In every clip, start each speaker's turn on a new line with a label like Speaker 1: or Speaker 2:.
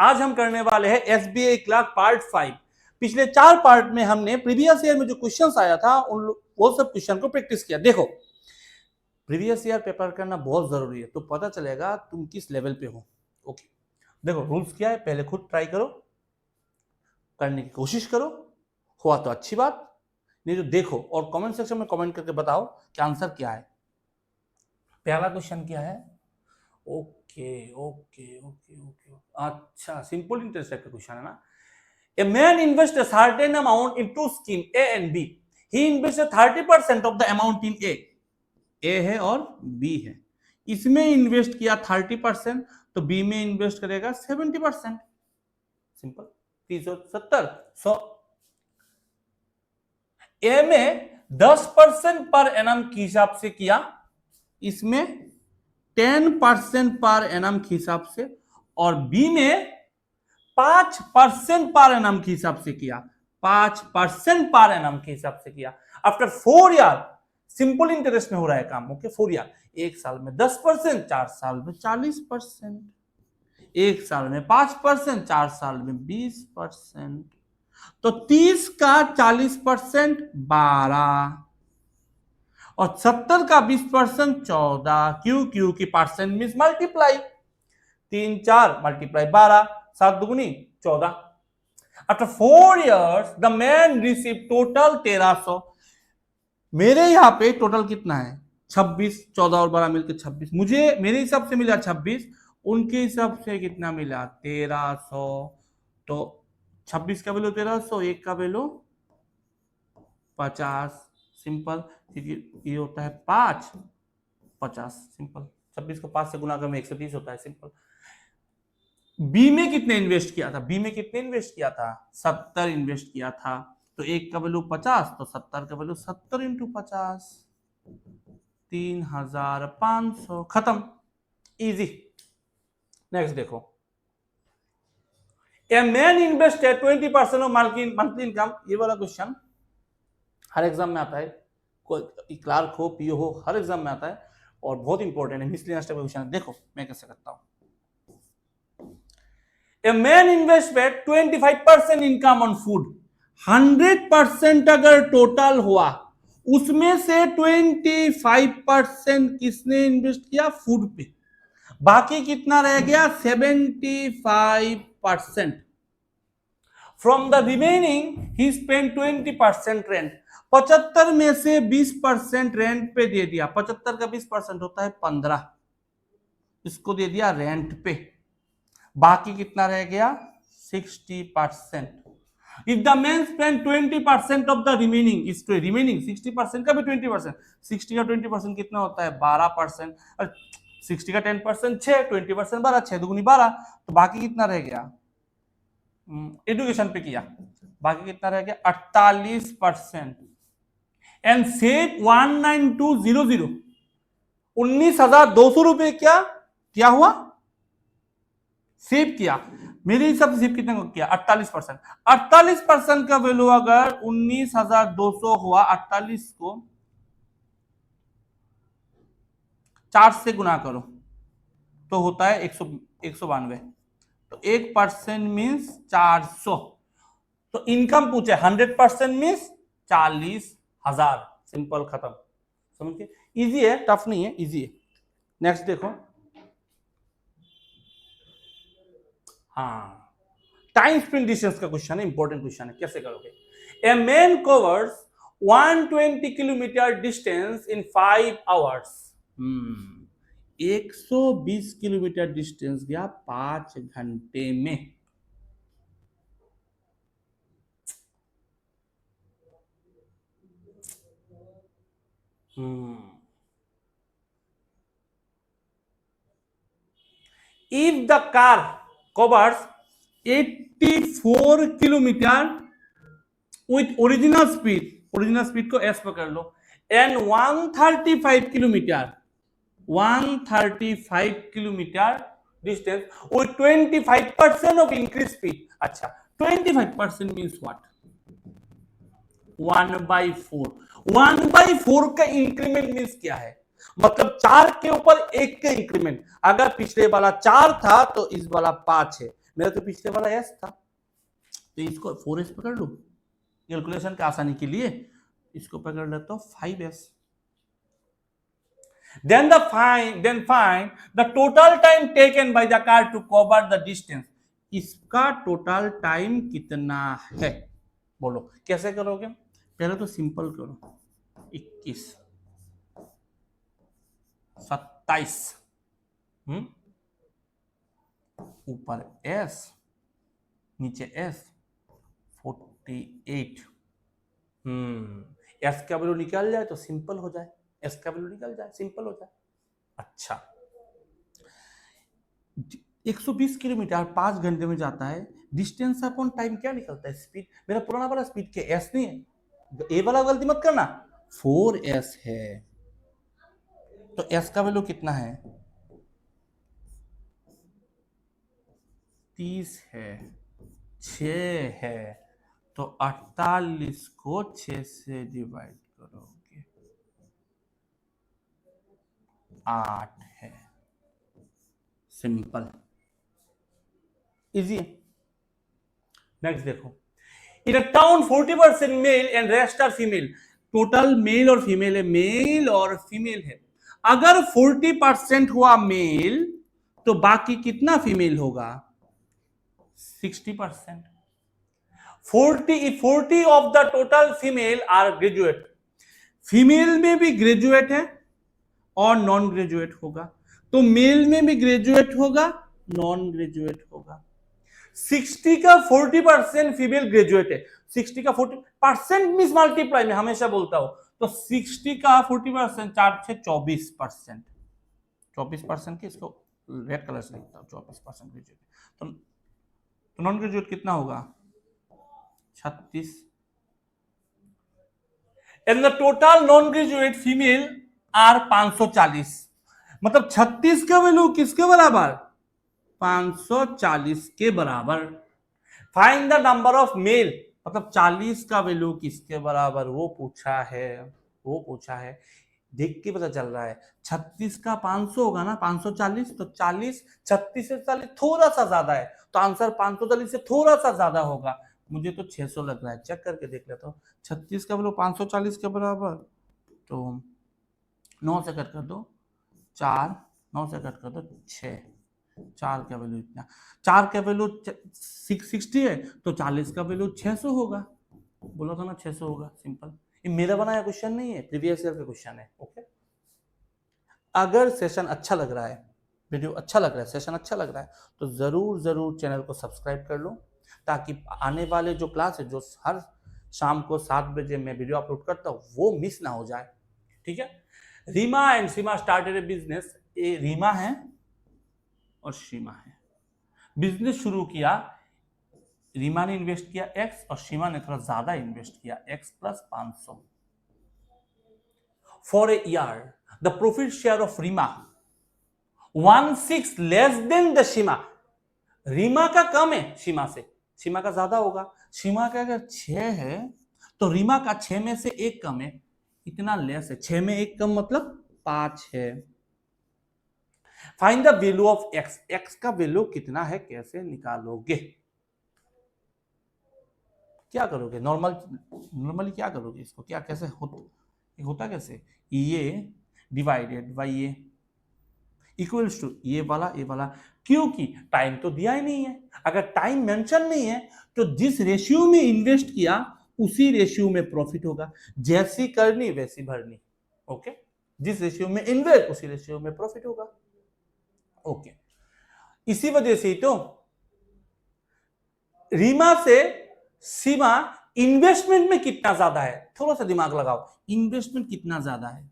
Speaker 1: आज हम करने वाले हैं एसबीआई क्लर्क पार्ट 5। पिछले 4 पार्ट में हमने प्रीवियस ईयर में जो क्वेश्चंस आया था वो सब क्वेश्चन को प्रैक्टिस किया। देखो, प्रीवियस ईयर पेपर करना बहुत जरूरी है, तो पता चलेगा तुम किस लेवल पे हो। ओके, देखो रूल्स क्या है, पहले खुद ट्राई करो, करने की कोशिश करो, हुआ तो अच्छी बात, नहीं तो देखो और कमेंट सेक्शन में कमेंट करके बताओ कि आंसर क्या है। पहला क्वेश्चन क्या है? ओके ओके ओके ओके, अच्छा सिंपल इंटरेस्ट का क्वेश्चन है ना। A man invests a certain amount in two schemes A and B. He invested 30% of the amount in A. A है और B है। इसमें इन्वेस्ट किया 30%, तो B में इन्वेस्ट करेगा 70%। सिंपल, 370। सो A में 10% पर एनम के हिसाब से किया, इसमें 10% पर एनम के हिसाब से, और B में 5% पर एनम के हिसाब से किया, 5% पर एनम के हिसाब से किया। आफ्टर 4 ईयर, सिंपल इंटरेस्ट में हो रहा है काम। ओके, 4 ईयर, 1 साल में 10%, 4 साल में 40%, 1 साल में 5%, 4 साल में 20%, तो 30 का 40% 12, और 70 का 20% 14। क्यों की परसेंट मींस मल्टीप्लाई, 3 4 मल्टीप्लाई 12, 7 दूनी 14। After 4 years the man receive total 1300। मेरे यहां पे टोटल कितना है? 26, 14 और 12 मिलकर 26। मुझे मेरे हिसाब से मिला 26, उनके हिसाब से कितना मिला? 1300। तो 26 का वैल्यू 1300, 1 का वैल्यू 50। सिंपल, ये होता है 5 50। सिंपल, 26 को 5 से गुना करने में 130 होता है। सिंपल। बी में कितने इन्वेस्ट किया था? बी में कितने इन्वेस्ट किया था? 70 इन्वेस्ट किया था। तो 1 का वैल्यू 50, तो 70 का वैल्यू 70 इंटू 50, 3500। खत्म, इजी। नेक्स्ट देखो, a man invested 20% of monthly income. ये वाला क्वेश्चन हर एग्जाम में आता है, कोई क्लार्क हो, पीओ हो, हर एग्जाम में आता है और बहुत इंपॉर्टेंट है। मिसलेनियस टाइप का क्वेश्चन है। देखो मैं कैसे करता हूं। A man invested 25% income on food. 100% अगर टोटल हुआ, उसमें से 25% किसने इन्वेस्ट किया? फूड पे। बाकी कितना रह गया? 75%। From the remaining he spend 20% rent. 75 में से 20% रेंट पे दे दिया। 75 का 20% होता है 15, इसको दे दिया रेंट पे। बाकी कितना रह गया? 60%। If the man spend 20% of the remaining, इस रिमेनिंग 60% का भी 20%, 60 का 20% कितना होता है? 12%। 60 का 10% 6, 20% 12, 6 दूनी 12, तो बाकी कितना रह गया? एजुकेशन पे किया, बाकी कितना रह गया? 48%। एंड सेव 19200, 19,200 रुपए क्या हुआ? सेव किया। मेरे हिसाब से सेव कितने को किया? 48%। 48% का वैल्यू अगर 19,200 हुआ, 48 को 4 से गुना करो तो होता है 192। तो 1% मीन्स 400। तो इनकम पूछे, 100% मीन्स 40,000। सिंपल, खत्म। समझ के? इजी है, टफ नहीं है, इजी है। नेक्स्ट देखो, हाँ, टाइम स्प्रिंट डिस्टेंस का क्वेश्चन है, इंपॉर्टेंट क्वेश्चन है। कैसे करोगे? A man covers 120 kilometre distance in 5 hours. 120 kilometre distance गया 5 घंटे में। If the car covers 84 kilometre with original speed को s पकड़ लो, and 135 kilometre, 135 kilometre distance with 25% of increased speed। अच्छा, 25% means what? 1/4। 1/4 का इंक्रीमेंट मीन्स क्या है? मतलब 4 के ऊपर 1 का इंक्रीमेंट। अगर पिछले वाला 4 था तो इस वाला 5 है, मेरा तो पिछले वाला एस था, तो इसको 4s पकड़ लूं कैलकुलेशन के आसानी के लिए, इसको पकड़ लेता हूं 5s। then find the total time taken by the car to cover the distance। इसका टोटल टाइम कितना है, बोलो कैसे करोगे? पहले तो सिंपल करो, 21 27 ऊपर s नीचे s 48। s का वैल्यू निकल जाए तो सिंपल हो जाए, s का वैल्यू निकल जाए सिंपल हो जाए। अच्छा 120 किलोमीटर 5 घंटे में जाता है, डिस्टेंस अपॉन टाइम क्या निकलता है? स्पीड। मेरा पुराना वाला स्पीड के एस नहीं है, ए वाला गलती मत करना, 4s है। तो एस का वैल्यू कितना है? 30 है, 6 है, तो 48 को 6 से डिवाइड करोगे 8 है। Simple easy. नेक्स्ट देखो, in a town 40% male and rest are female. Total male और फीमेल है, मेल और फीमेल है। अगर 40% हुआ मेल तो बाकी कितना फीमेल होगा? 60%। 40 of the total female are graduate. Female में भी ग्रेजुएट है और नॉन ग्रेजुएट होगा, तो मेल में भी ग्रेजुएट होगा नॉन ग्रेजुएट होगा। 60 का 40% फीमेल ग्रेजुएट है, 60 का 40% मिस मल्टीप्लाई में हमेशा बोलता हूं, तो 60 का 40% 4 से 24%, 24% की इसको रेड कलर से लिखता हूं, 24% ग्रेजुएट। तो नॉन ग्रेजुएट कितना होगा? 36। And the total non graduate female are 540। मतलब 36 का वैल्यू किसके बराबर? 540 के बराबर। Find the number of male, मतलब 40 का वैल्यू किसके बराबर वो पूछा है। देख के पता चल रहा है 36 का 500 होगा ना, 540, तो 40 36 से 40 थोड़ा सा ज्यादा है, तो आंसर 540 से थोड़ा सा ज्यादा होगा। मुझे तो 600 लग रहा है, चेक करके देख लेता हूँ। 36 का वैल्यू 540 के बराबर, तो 9 से कट कर दो 4, 9 से कट कर दो 6, 4 का वैल्यू इतना, 4 का वैल्यू 660 है, तो 40 का वैल्यू 600 होगा। बोला था ना 600 होगा। सिंपल, ये मेरा बनाया क्वेश्चन नहीं है, प्रीवियस ईयर का क्वेश्चन है। ओके, अगर सेशन अच्छा लग रहा है, वीडियो अच्छा लग रहा है, सेशन अच्छा लग रहा है, तो जरूर चैनल को सब्सक्राइब कर लो, ताकि आने वाले जो क्लास है, जो हर शाम को 7 बजे मैं वीडियो अपलोड करता हूँ, वो मिस ना हो जाए। ठीक है। Reema and Seema started a business. ये रीमा है और सीमा है, बिजनेस शुरू किया। रीमा ने इन्वेस्ट किया x और सीमा ने थोड़ा ज्यादा इन्वेस्ट किया, x + 500। For a year the profit share of Reema 1/6 less than the Seema. Reema का कम है सीमा से, सीमा का ज्यादा होगा। सीमा का अगर 6 है तो रीमा का 6 में से 1 कम है, इतना लेस है। 6 में 1 कम मतलब 5 है। Find the value of x, x का वैल्यू कितना है कैसे निकालोगे? क्या करोगे? नॉर्मली क्या करोगे इसको? क्या कैसे होता कैसे? ये डिवाइडेड बाई ये इक्वल्स टू ये वाला, क्योंकि टाइम तो दिया ही नहीं है। अगर टाइम मेंशन नहीं है तो जिस रेशियो में इन्वेस्ट किया उसी रेशियो में प्रॉफिट होगा। जैसी करनी वैसी भरनी। ओके, जिस रेशियो में इन्वेस्ट उसी रेशियो में प्रॉफिट होगा। ओके, इसी वजह से तो रीमा से सीमा इन्वेस्टमेंट में कितना ज्यादा है, थोड़ा सा दिमाग लगाओ। इन्वेस्टमेंट कितना ज्यादा है?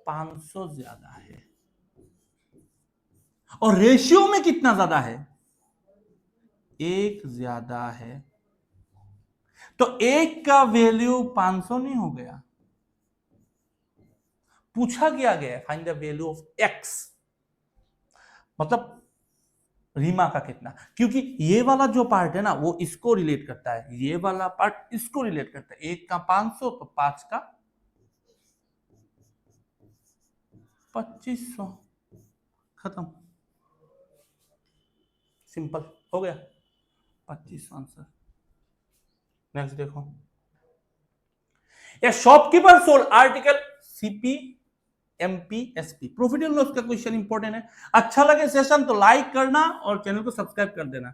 Speaker 1: 500 ज्यादा है। और रेशियो में कितना ज्यादा है? 1 ज्यादा है। तो 1 का वैल्यू 500 नहीं हो गया। पूछा गया find the value of x, मतलब रीमा का कितना, क्योंकि ये वाला जो पार्ट है ना वो इसको रिलेट करता है, ये वाला पार्ट इसको रिलेट करता है। 1 का 500 तो 5 का 2500, खत्म। सिंपल हो गया 25 आंसर। नेक्स्ट देखो, ए shopkeeper sold article CP MP SP. Profit and loss का क्वेश्चन इंपॉर्टेंट है। अच्छा लगे सेशन तो लाइक करना और चैनल को सब्सक्राइब कर देना।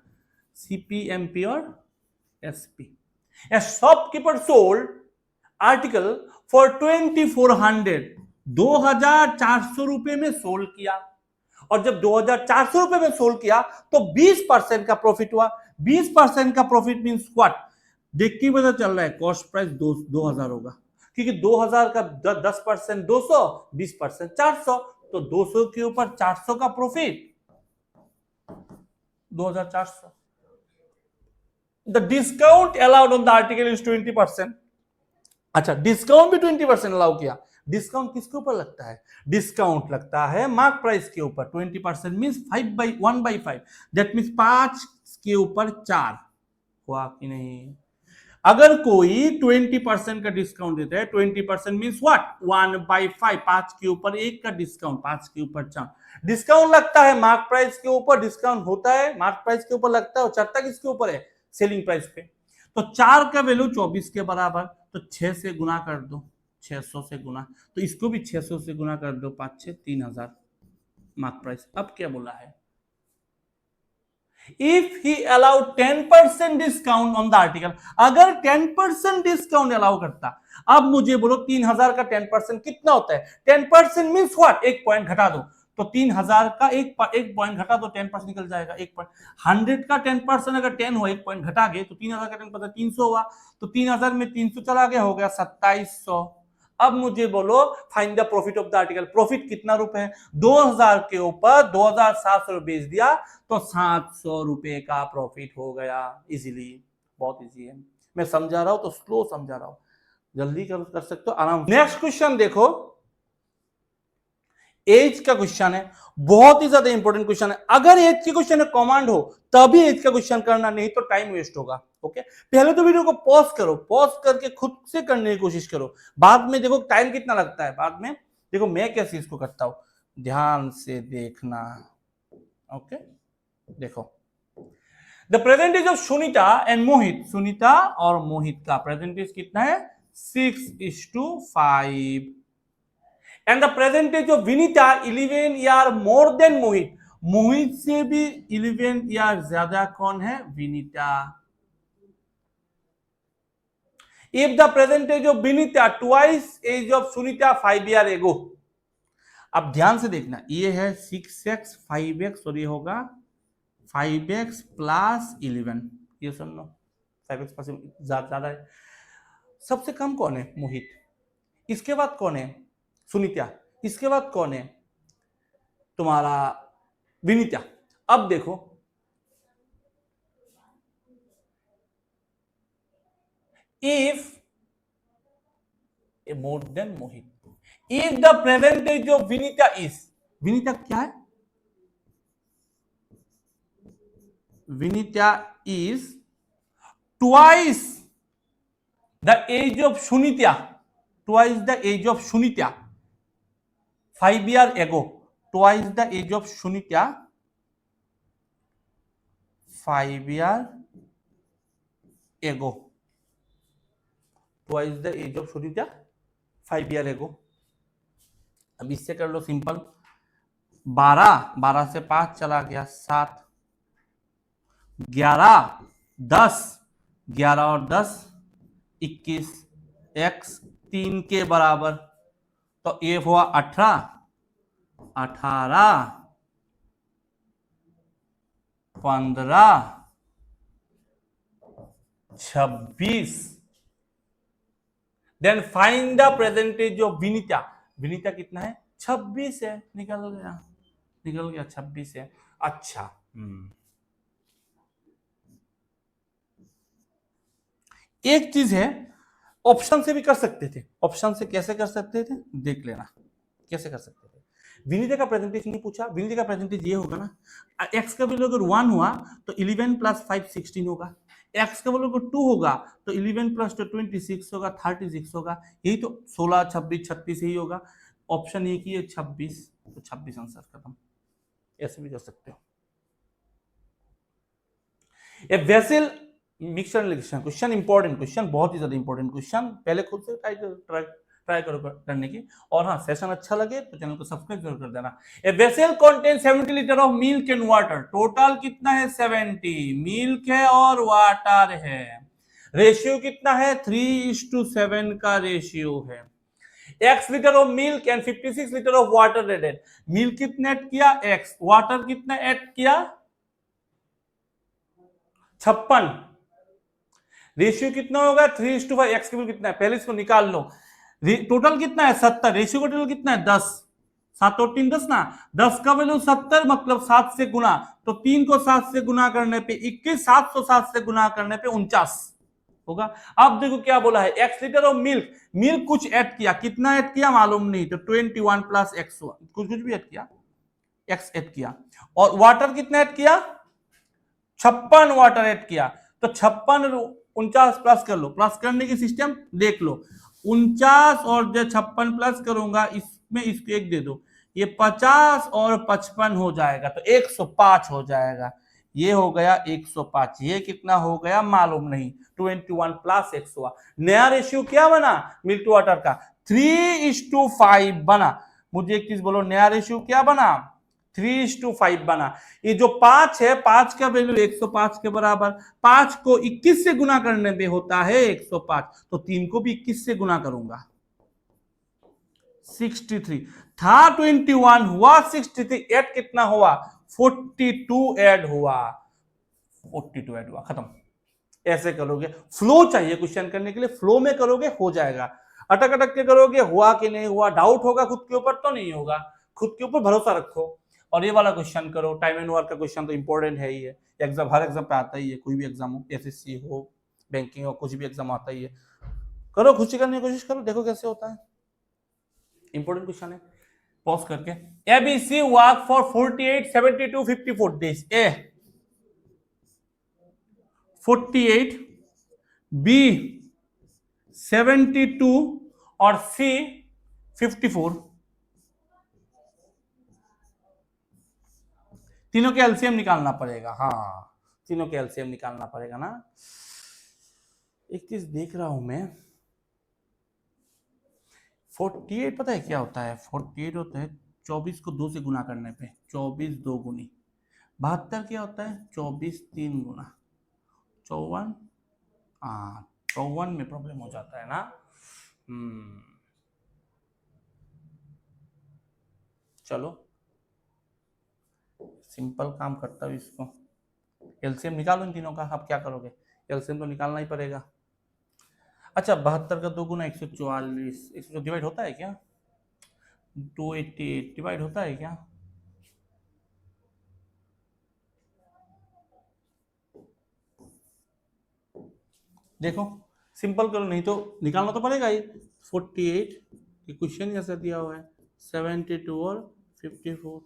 Speaker 1: सीपी एमपी और SP. A shopkeeper sold article for 2400, 2400 रुपए में सोल्ड किया। और जब 2400 रुपए में सोल्ड किया तो 20% का प्रॉफिट हुआ। 20% का प्रॉफिट मींस व्हाट? देख के पता चल रहा है कॉस्ट प्राइस 2000 होगा, क्योंकि 2000 का 10% 200, 20% 400, तो 200 के ऊपर 400 का profit 2400। The discount allowed on the article is 20%। अच्छा, डिस्काउंट भी 20% अलाउ किया। डिस्काउंट किसके ऊपर लगता है? डिस्काउंट लगता है मार्क प्राइस के ऊपर। 20% मींस 1/5, दैट मींस 5 के ऊपर 4 हुआ कि नहीं? अगर कोई 20% का डिस्काउंट देता है, 20% मींस व्हाट? 1/5, 5 के ऊपर 1 का डिस्काउंट, 5 के ऊपर 4। डिस्काउंट लगता है मार्क प्राइस के ऊपर, डिस्काउंट होता है मार्क प्राइस के ऊपर लगता है, और चढ़ता किसके ऊपर है? सेलिंग प्राइस पे। तो 4 का वैल्यू 24 के बराबर, तो 6 से गुना कर दो, 600 से गुना, तो इसको भी 600 से गुना कर दो, 5 6 3000 मार्क प्राइस। अब क्या बोला है? If he allowed 10% discount on the article, अगर 10% डिस्काउंट अलाउ करता, अब मुझे बोलो 3000 का 10% कितना होता है? 10% मींस व्हाट? 1 पॉइंट घटा दो, तो 3000 का एक पॉइंट घटा दो, 10% निकल जाएगा। 1 पॉइंट 100 का 10% अगर 10 हो, 1 पॉइंट घटा गए तो 3000 का 10% 300 हुआ, तो 3000 में 300 चला गया, हो गया 2700। अब मुझे बोलो find the profit of the article. Profit कितना रुपए है? 2000 के ऊपर 2700 बेच दिया तो 700 रुपए का प्रॉफिट हो गया इजीली। बहुत इजी है, मैं समझा रहा हूं तो स्लो समझा रहा हूं, जल्दी कर सकते हो आराम। नेक्स्ट क्वेश्चन देखो, एज का क्वेश्चन है, बहुत ही ज्यादा इंपॉर्टेंट क्वेश्चन है। अगर एज के क्वेश्चन में कमांड हो तभी एज का क्वेश्चन करना, नहीं तो टाइम वेस्ट होगा। ओके, पहले तो वीडियो को पॉज करो, पॉज करके खुद से करने की कोशिश करो। बाद में देखो टाइम कितना लगता है, बाद में देखो मैं कैसे इसको करता हूं, ध्यान से देखना। ओके, देखो, the percentage of Sunita and Mohit. Sunita और मोहित का प्रेजेंटेज कितना है? 6:5। And the percentage of Vinita 11 year more than Mohit. Mohit से भी 11 ईयर ज्यादा कौन है? Vinita. If the percentage of Vinita twice age of Sunita 5 year ago. अब ध्यान से देखना, ये है 6x 5x और ये होगा 5x प्लस 11। ये सुन लो, 5x प्लस ज्यादा है। सबसे कम कौन है? मोहित। इसके बाद कौन है? सुनीता। इसके बाद कौन है? तुम्हारा विनीता। अब देखो, if a more than Mohit, if the percentage of Vinita is, Vinita क्या है? Vinita is twice the age of Sunita, twice the age of Sunita 5 year ago, twice the age of Sunita 5 year ago, twice the age of Sunita 5 year ago. अब इससे कर लो simple, 12 से 5 चला गया 7, 11 10, 11 और 10 21, x 3 के बराबर, तो ये हुआ 18, 15 26। Then find the percentage of Vinita. Vinita कितना है? 26 है, निकल गया 26 है। अच्छा, एक चीज है, ऑप्शन से भी कर सकते थे। ऑप्शन से कैसे कर सकते थे देख लेना, कैसे कर सकते थे। विनीता का प्रेजेंटेज नहीं पूछा, विनीता का प्रेजेंटेज ये होगा ना, x का वैल्यू अगर 1 हुआ तो 11 प्लस 5 16 होगा, x का वैल्यू अगर 2 होगा तो 11 प्लस 2 26 होगा, 36 होगा। यही तो 16 26 36 यही होगा। ऑप्शन एक ही है 26, तो 26 आंसर खत्म। ऐसे भी कर सकते हो। ए वेसल मिक्सचर लिखना क्वेश्चन, इंपॉर्टेंट क्वेश्चन, बहुत ही ज्यादा इंपॉर्टेंट क्वेश्चन, पहले खुद से ट्राई करो करने की। और हाँ, सेशन अच्छा लगे तो चैनल को सब्सक्राइब जरूर कर देना। A vessel contain 70 litre of milk and water, total कितना है 70, मिल्क है और वाटर है, रेशियो कितना है 3:7 का रेशियो है। x litre of milk and 56 litre of water added, milk कितना ऐड किया x, वाटर कितना ऐड किया 56, रेशियो कितना होगा 3:5, एक्स की वैल्यू कितना है पहले इसको निकाल लो, टोटल कितना है 70, रेशियो का टोटल कितना है 10, 7 और 3 10 ना, 10 का वैल्यू 70 मतलब 7 से गुना, तो 3 को 7 से गुना करने पे 21, 7 को 7 से गुना करने पे 49 होगा। अब देखो क्या बोला है, x litre of milk, milk कुछ ऐड किया, कितना ऐड किया मालूम नहीं, तो 21 प्लस एक्स, कुछ भी ऐड किया, x ऐड किया, और वाटर कितना ऐड किया 56 वाटर ऐड किया, तो 56 49 प्लस कर लो, प्लस करने की सिस्टम देख लो, 49 और जो 56 प्लस करूंगा इसमें इसको एक दे दो, ये 50 और 55 हो जाएगा तो 105 हो जाएगा, ये हो गया 105, ये कितना हो गया मालूम नहीं, 21 प्लस एक्स हुआ। नया रेशियो क्या बना मिल्क टू वाटर का 3:5 बना। मुझे एक चीज बोलो, नया रेशियो क्या बना 3:5 बना। ये जो 5 है, 5 का वैल्यू 105 के बराबर, 5 को 21 से गुना करने पे होता है 105, तो 3 को भी 21 से गुना करूंगा 63 था, 21 हुआ 63, ऐड कितना हुआ 42 ऐड हुआ, 42 ऐड हुआ, खत्म। ऐसे करोगे, फ्लो चाहिए क्वेश्चन करने के लिए, फ्लो में करोगे हो जाएगा, अटक अटक के करोगे हुआ कि नहीं हुआ, डाउट होगा खुद के ऊपर तो नहीं होगा, खुद के ऊपर भरोसा रखो और ये वाला क्वेश्चन करो। टाइम एंड वर्क का क्वेश्चन तो इंपॉर्टेंट है ही है, एग्जाम हर एग्जाम पे आता ही है, कोई भी एग्जाम हो, एसएससी हो, बैंकिंग हो, कुछ भी एग्जाम आता ही है, करो, खुद से करने की कोशिश करो, देखो कैसे होता है, इंपॉर्टेंट क्वेश्चन है। पॉज करके, ABC work for 48 72 54 days, A 48, B 72 और सी 54, तीनों के एलसीएम निकालना पड़ेगा। हाँ, तीनों के एलसीएम निकालना पड़ेगा ना। एक चीज देख रहा हूं मैं, 48 पता है क्या होता है, 48 होता है 24 को 2 से गुना करने पे, 24 2 गुनी, 72 क्या होता है 24 3 गुना, 54, हाँ 54 में प्रॉब्लम हो जाता है ना। चलो सिंपल काम करता हूँ, इसको एलसीएम निकालो इन तीनों का। अब क्या करोगे, एलसीएम तो निकालना ही पड़ेगा। अच्छा 72 का 2 गुना 144, 100 डिवाइड होता है क्या, 288 डिवाइड होता है क्या, देखो सिंपल करो, नहीं तो निकालना तो पड़ेगा ही। 48 ये क्वेश्चन ऐसा दिया हुआ है, 72 और 54,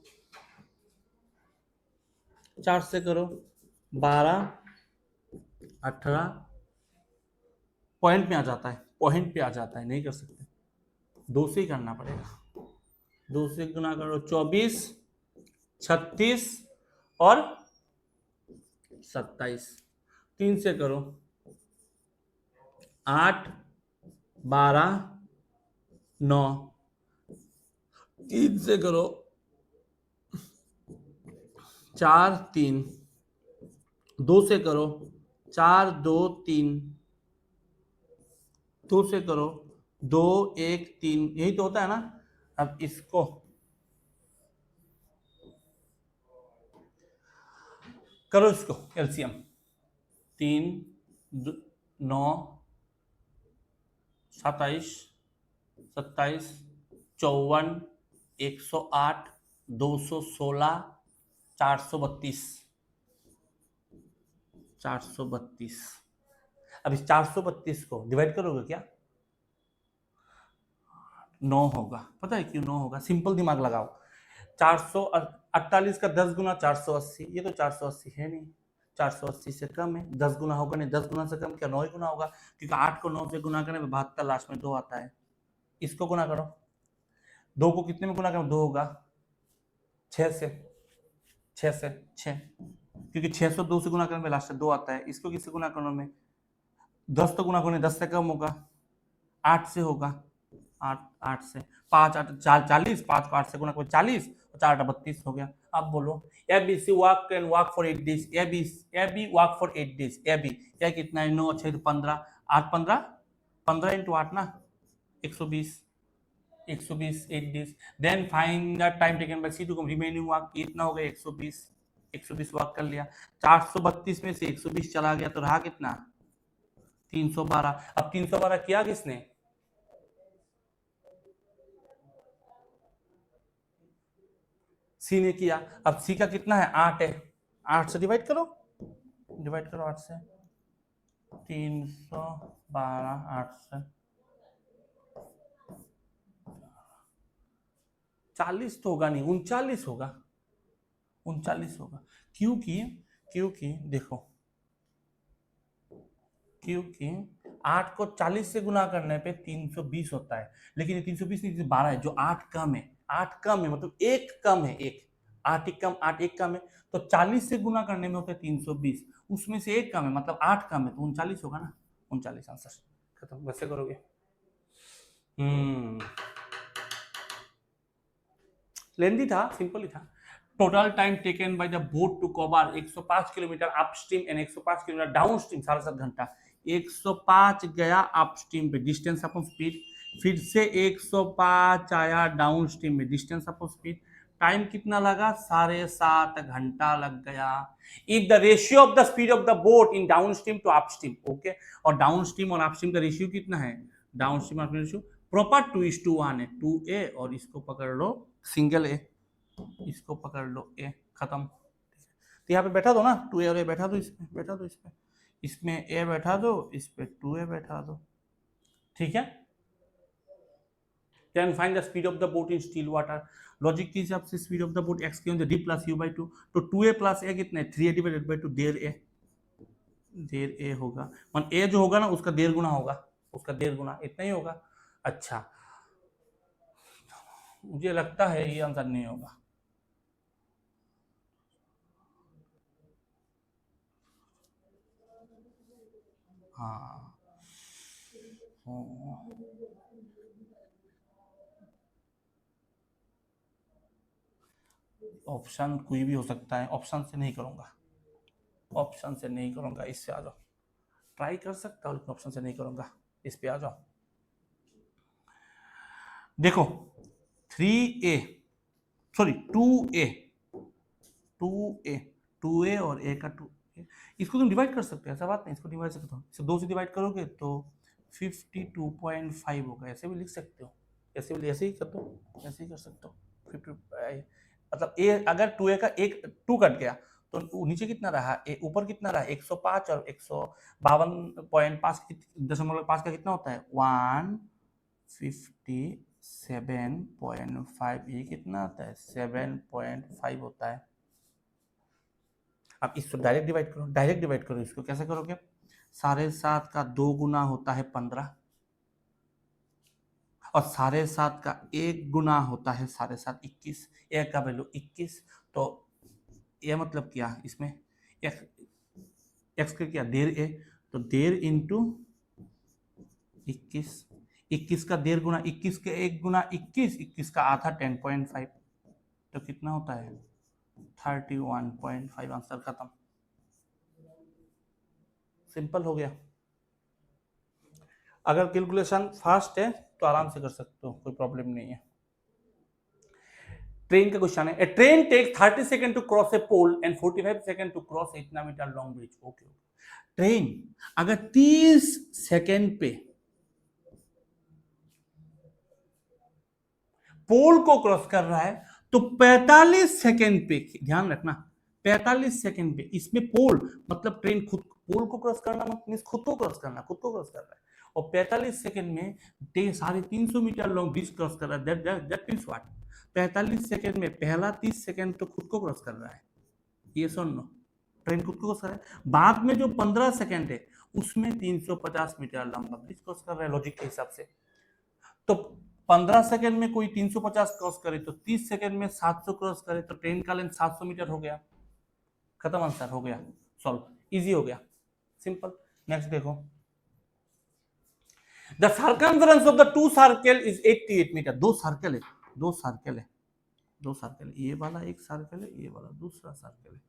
Speaker 1: 4 से करो 12 18, पॉइंट में आ जाता है, पॉइंट पे आ जाता है, नहीं कर सकते, 2 से ही करना पड़ेगा, 2 से गुना करो 24 36 और 27, 3 से करो 8 12 9, 3 से करो 4 3, 2 से करो 4 2 3, 2 से करो 2 1 3, यही तो होता है ना। अब इसको करो, इसको एलसीएम 3 9 27 27 54 108 216 432, 432। अब इस 432 को डिवाइड करोगे क्या, 9 होगा, पता है क्यों 9 होगा, सिंपल दिमाग लगाओ, 448 का 10 गुना 480, ये तो 480 है नहीं, 480 से कम है, 10 गुना होगा नहीं, 10 गुना से कम क्या 9 ही गुना होगा, क्योंकि 8 को 9 से गुना करने में 72 लास्ट में 2 आता है, इसको गुना करो, 2 को कितने में गुना करो 2 होगा, 6 से 6, क्योंकि 602 से गुना करने में लास्ट 2 आता है, इसको किससे गुना करने में 10 तो गुना करने 10 से कम होगा, 8 से होगा, 8 से 5 8 4 40, 5 को 8 से गुना करो 40 और 4 8 32 हो गया। अब बोलो A B C work can work for 8 days, A B work for 8 days, A B क्या कितना है 9 6 15 8 15 15 इंटू 8 ना 120 8 days. Then find the time taken by C to come remaining work, कितना हो गया 120 वर्क कर लिया। 432 में से 120 चला गया तो रहा कितना 312। अब 312 किया किसने सी ने किया। अब सी का कितना है 8 है, 8 से डिवाइड करो 8 से 312 8 से 40 तो होगा नहीं 39 होगा, 39 होगा। क्योंकि क्योंकि देखो क्योंकि 8 को 40 से गुना करने पे 320 होता है, लेकिन ये 320 नहीं 12 है, जो 8 कम है, 8 कम है मतलब एक कम है, एक 8 एक कम 8 एक कम है, तो 40 से गुना करने में होता है 320, उसमें से एक कम है मतलब 8 कम है तो 39 होगा ना, 39 आंसर खत्म। वैसे करोगे लेंदी था, सिंपल ही था। Total time taken by the boat to cover 105 kilometre upstream and 105 kilometre downstream 7.5 घंटा। 105 गया अपस्ट्रीम पे डिस्टेंस अपॉन स्पीड, फिर से 105 आया डाउनस्ट्रीम में डिस्टेंस अपॉन स्पीड, टाइम कितना लगा 7.5 घंटा लग गया। If the ratio of the speed of the boat in downstream to upstream, okay, और डाउनस्ट्रीम और अपस्ट्रीम का रेशियो कितना है, डाउनस्ट्रीम अपस्ट्रीम रेशियो प्रॉपर 2:1 है, 2a, और इसको पकड़ लो सिंगल ए, इसको पकड़ लो ए, खत्म। तो यहाँ पे बैठा दो ना 2a और ए बैठा दो, इसमें बैठा दो, इसमें ए बैठा दो, इस पे 2a बैठा दो, ठीक है। Can find the speed of the boat in still water, logic के हिसाब से speed of the boat x की डी प्लस यू बाई 2, तो 2a प्लस ए कितना है 3a डिवाइडेड बाई 2, देर ए होगा, मान ए जो होगा ना उसका 1.5 गुना होगा, उसका 1.5 गुना, इतना ही होगा। अच्छा मुझे लगता है ये आंसर नहीं होगा, हाँ ऑप्शन कोई भी हो सकता है, ऑप्शन से नहीं करूंगा, ऑप्शन से नहीं करूंगा, इससे आ जाओ, ट्राई कर सकता हूँ लेकिन ऑप्शन से नहीं करूंगा, इस पे आ जाओ। देखो 3a सॉरी 2a 2a और a का 2a, इसको तुम डिवाइड कर सकते हो, ऐसा बात नहीं, इसको डिवाइड सकते हो, इसे 2 से डिवाइड करोगे तो 52.5 होगा, ऐसे भी लिख सकते हो, ऐसे ही कर दो, ऐसे ही कर सकते हो 50, मतलब ए अगर 2a का एक 2 कट गया तो नीचे कितना रहा, ए ऊपर कितना रहा 105 और 152.5 का कितना होता है 157.5, ये कितना आता है 7.5 होता है। अब इसको डायरेक्ट डिवाइड करो, इसको कैसे करोगे, 7.5 का 2 गुना होता है 15 और 7.5 का 1 गुना होता है 7.5 21, एक का वैल्यू 21, तो ये मतलब क्या इसमें एक्स का क्या 1.5 ए, तो 1.5 इंटू 21, 21 का 1.5 गुना 21 के 1 गुना 21 का आधा 10.5, तो कितना होता है 31.5, आंसर खत्म, सिंपल हो गया। अगर कैलकुलेशन फास्ट है तो आराम से कर सकते हो, कोई प्रॉब्लम नहीं है। ट्रेन का क्वेश्चन है, a train take 30 second to cross a pole and 45 second to cross a इतना metre long bridge, okay. Train अगर 30 सेकंड पे पोल को क्रॉस कर रहा है तो 45 सेकंड पे, ध्यान रखना 45 सेकंड पे, इसमें पोल मतलब ट्रेन खुद पोल को क्रॉस करना मतलब खुद को क्रॉस कर रहा है, और 45 सेकंड में 350 मीटर लॉन्ग ब्रिज क्रॉस कर रहा है, दैट मींस व्हाट, 45 सेकंड में पहला 30 सेकंड तो खुद को क्रॉस कर रहा है, ये सुन लो, ट्रेन खुद को क्रॉस कर रहा है, बाद में जो 15 सेकंड है उसमें 350 मीटर लंबा ब्रिज क्रॉस कर रहा है, लॉजिक के हिसाब से। तो 15 सेकंड में कोई 350 क्रॉस करे तो 30 सेकंड में 700 क्रॉस करे तो ट्रेन का लेंथ 700 मीटर हो गया, खत्म आंसर, हो गया सॉल्व, इजी हो गया, सिंपल। नेक्स्ट देखो, the circumference of the two circle is 88 metre. दो सर्कल है, दो सर्कल है, दो सर्कल, ये वाला एक सर्कल है, ये वाला दूसरा सर्कल है।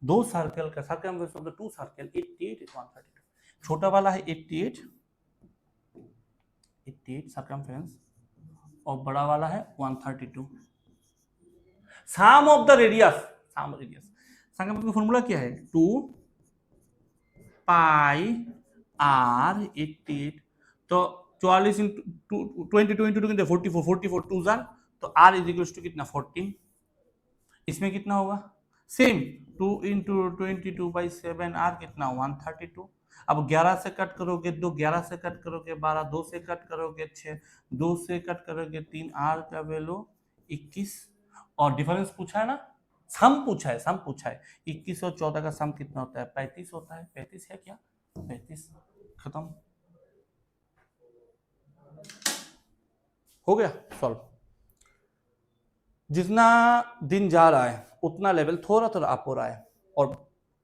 Speaker 1: दो सर्कल का circumference of the two circle 88 is 132। छोटा वाला है 88 सर्कमफरेंस और बड़ा वाला है 132। Sum of the radius, sum radius, circumference का फॉर्मूला क्या है? 2 पाई आर 88, तो 44 इंटू 22 इंटू 2 44, 44 टू जार, तो आर इज इक्वल टू कितना 14। इसमें कितना होगा? सेम 2 इंटू 22/7, आर कितना 132। अब 11 से कट करोगे 2, 11 से कट करोगे 12, 2 से कट करोगे 6, 2 से कट करोगे 3, आर का वैल्यू 21। और डिफरेंस पूछा है ना, सम पूछा है, सम पूछा है। 21 और 14 का सम कितना होता है? 35 होता है। 35 है क्या? 35, खत्म, हो गया सॉल्व। जितना दिन जा रहा है उतना लेवल थोड़ा थोड़ा अप हो रहा है, और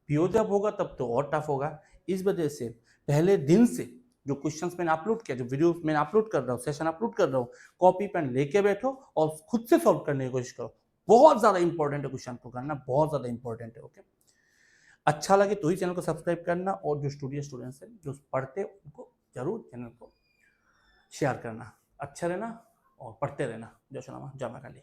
Speaker 1: पीओ जब होगा तब तो और टफ होगा। इस वजह से पहले दिन से जो क्वेश्चंस मैंने अपलोड किया, जो वीडियो मैंने अपलोड कर रहा हूँ, सेशन अपलोड कर रहा हूँ, कॉपी पेन लेके बैठो और खुद से सॉल्व करने की कोशिश करो। बहुत ज्यादा इंपॉर्टेंट है क्वेश्चन को करना, बहुत ज्यादा इंपॉर्टेंट है। ओके, अच्छा लगे तो ही चैनल को सब्सक्राइब करना, और जो स्टूडेंट्स हैं जो पढ़ते उनको जरूर चैनल को शेयर करना। अच्छा रहना और पढ़ते रहना। जय श्री राम, जय माता काली।